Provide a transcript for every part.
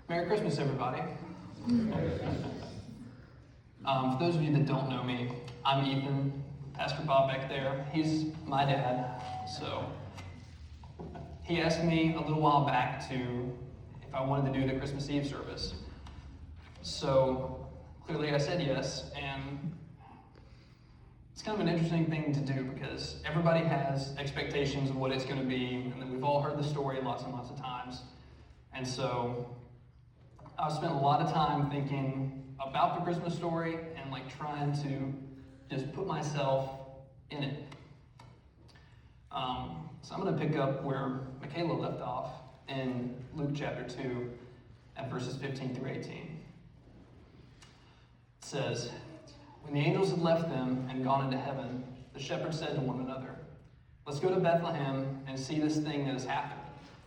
Merry Christmas, everybody. For those of you that don't know me, I'm Ethan, Pastor Bob back there. He's my dad. So he asked me a little while back if I wanted to do the Christmas Eve service. So clearly I said yes, and it's kind of an interesting thing to do because everybody has expectations of what it's going to be, and then we've all heard the story lots and lots of times. And so I've spent a lot of time thinking about the Christmas story and trying to just put myself in it. So I'm going to pick up where Michaela left off in Luke chapter 2 at verses 15 through 18. It says, "When the angels had left them and gone into heaven, the shepherds said to one another, 'Let's go to Bethlehem and see this thing that has happened,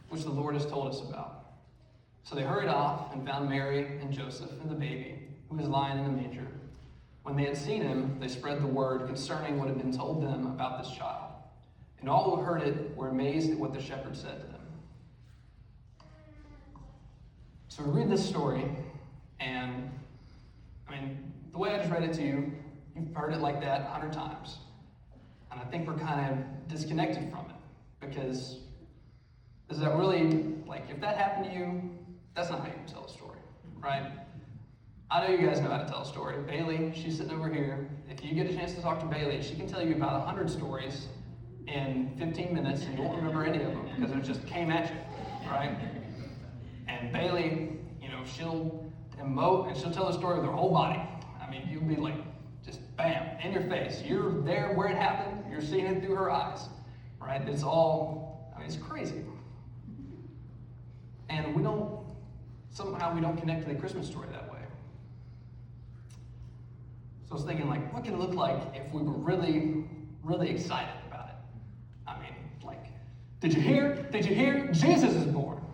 which the Lord has told us about.' So they hurried off and found Mary and Joseph and the baby, who was lying in the manger. When they had seen him, they spread the word concerning what had been told them about this child. And all who heard it were amazed at what the shepherds said to them." So we read this story, and the way I just read it to you, you've heard it like that 100 times. And I think we're kind of disconnected from it, because is that really, if that happened to you, that's not how you tell a story, right? I know you guys know how to tell a story. Bailey, she's sitting over here. If you get a chance to talk to Bailey, she can tell you about 100 stories in 15 minutes, and you won't remember any of them because it just came at you, right? And Bailey, she'll emote and she'll tell the story with her whole body. You'll be just bam, in your face. You're there where it happened. You're seeing it through her eyes, right? It's all, it's crazy. And somehow we don't connect to the Christmas story that way. So I was thinking, what could it look like if we were really, really excited about it? Did you hear? Jesus is born.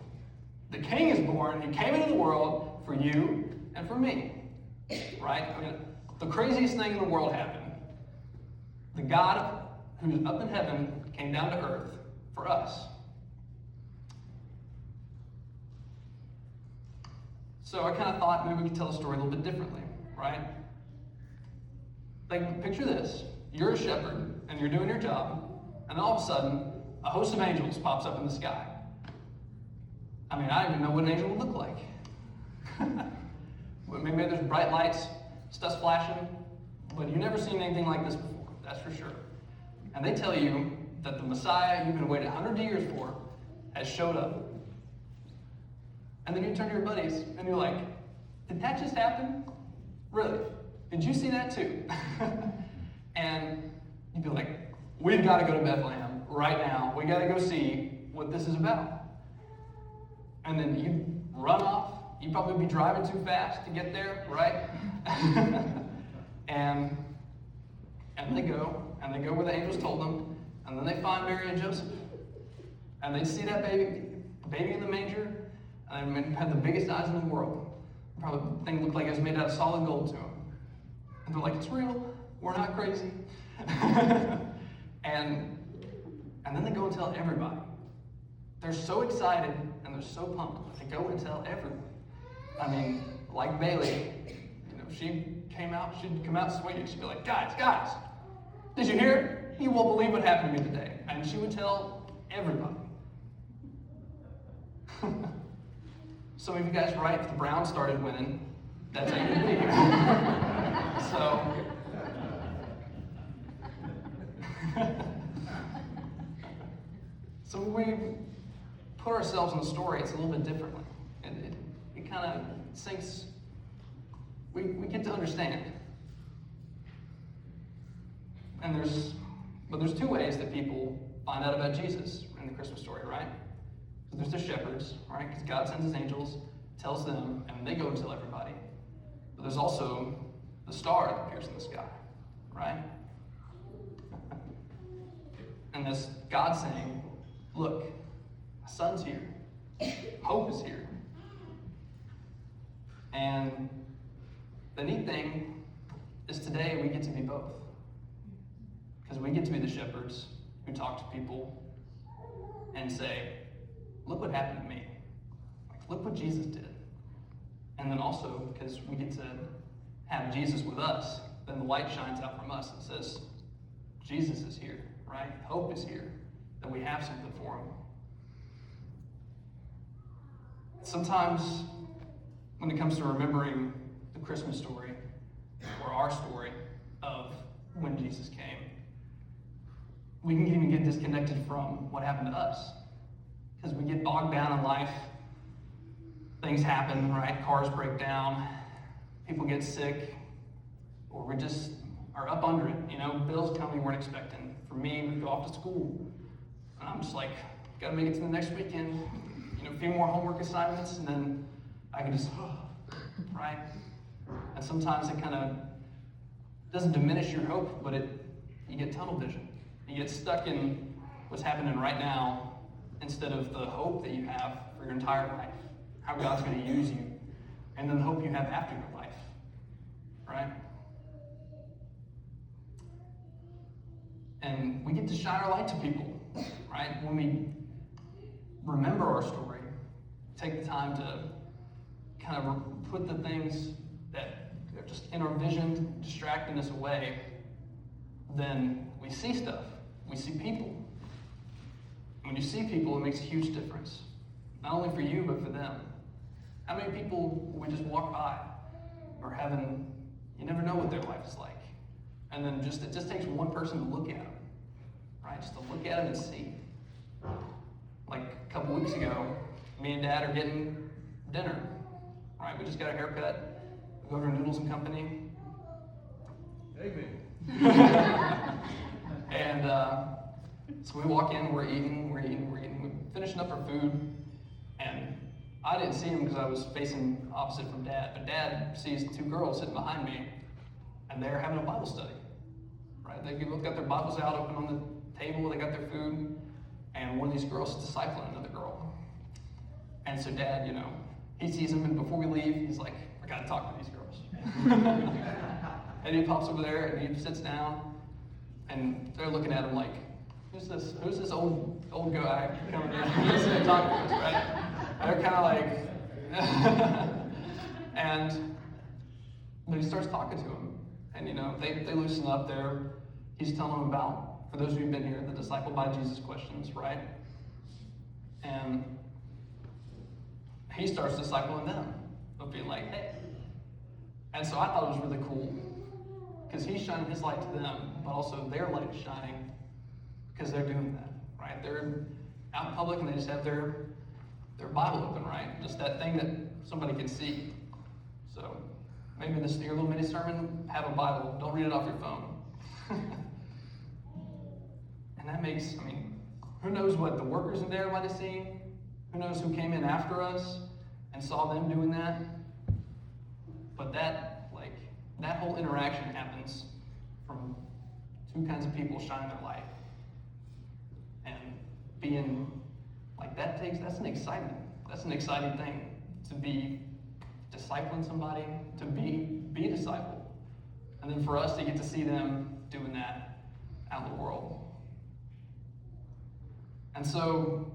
The King is born. He came into the world for you and for me, right? The craziest thing in the world happened. The God who's up in heaven came down to earth for us. So I kind of thought maybe we could tell the story a little bit differently, right? Picture this. You're a shepherd, and you're doing your job, and all of a sudden, a host of angels pops up in the sky. I don't even know what an angel would look like. Maybe there's bright lights, stuff's flashing, but you've never seen anything like this before, that's for sure. And they tell you that the Messiah you've been waiting 100 years for has showed up. And then you turn to your buddies, and you're like, did that just happen? Really? Did you see that too? And you'd be like, we've got to go to Bethlehem right now. We got to go see what this is about. And then you run off. You'd probably be driving too fast to get there, right? and they go where the angels told them, and then they find Mary and Joseph. And they see that baby in the manger, and it had the biggest eyes in the world. Probably the thing looked like it was made out of solid gold to them. And they're like, it's real. We're not crazy. and then they go and tell everybody. They're so excited and they're so pumped. They go and tell everyone. Like Bailey, she'd come out swinging. She'd be like, guys, did you hear it? You won't believe what happened to me today. And she would tell everybody. Some of you guys, right, if the Browns started winning, that's how you'd be. So when we put ourselves in the story, it's a little bit differently. It kind of sinks, we get to understand. But there's two ways that people find out about Jesus in the Christmas story, right? So there's the shepherds, right? Because God sends his angels, tells them, and they go and tell everybody. But there's also the star that appears in the sky, right? And this God saying, look, my son's here. Hope is here. And the neat thing is today we get to be both. Because we get to be the shepherds who talk to people and say, look what happened to me. Look what Jesus did. And then also, because we get to have Jesus with us, then the light shines out from us and says, Jesus is here, right? Hope is here, that we have something for him. Sometimes, when it comes to remembering the Christmas story, or our story of when Jesus came, we can even get disconnected from what happened to us. Because we get bogged down in life, things happen, right? Cars break down, people get sick, or we just are up under it. Bills come we weren't expecting. For me, we go off to school, and I'm just like, gotta make it to the next weekend. A few more homework assignments, and then I can just, right? And sometimes it kind of doesn't diminish your hope, but you get tunnel vision. You get stuck in what's happening right now instead of the hope that you have for your entire life, how God's going to use you, and then the hope you have after your life, right? And we get to shine our light to people, right? When we remember our story, take the time to kind of put the things that are just in our vision, distracting us away, then we see stuff. We see people. When you see people, it makes a huge difference. Not only for you, but for them. How many people we just walk by or you never know what their life is like. And then it just takes one person to look at them, right? Just to look at them and see. Like a couple weeks ago, me and Dad are getting dinner, right? We just got a haircut. We go over to Noodles and Company. Amen. And so we walk in, we're eating. We're finishing up our food. And I didn't see him because I was facing opposite from Dad. But Dad sees two girls sitting behind me, and they're having a Bible study, right? They both got their Bibles out, open on the table. They got their food. And one of these girls is discipling another girl. And so Dad, he sees him, and before we leave, he's like, I gotta talk to these girls. And he pops over there, and he sits down, and they're looking at him like, who's this old guy coming in? He's going to talk to us, right? And they're kind of like, but he starts talking to him, and they loosen up there. He's telling them about, for those of you who've been here, the disciple by Jesus questions, right? And he starts discipling them, of being like, hey. And so I thought it was really cool, because he's shining his light to them, but also their light is shining because they're doing that, right? They're out in public and they just have their Bible open, right? Just that thing that somebody can see. So maybe in your little mini sermon, have a Bible. Don't read it off your phone. And that makes, who knows what the workers in there might have seen? Who knows who came in after us and saw them doing that? But that whole interaction happens from two kinds of people shining their light. And being like that's an exciting thing to be discipling somebody, to be discipled. And then for us to get to see them doing that out in the world. And so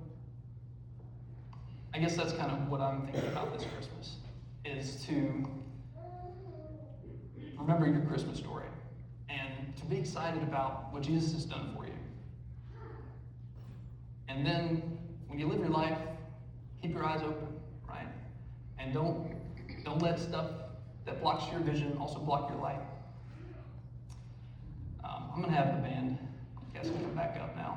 I guess that's kind of what I'm thinking about this Christmas, is to remember your Christmas story and to be excited about what Jesus has done for you. And then when you live your life, keep your eyes open, right? And don't let stuff that blocks your vision also block your light. I'm going to have the band, I guess, come back up now.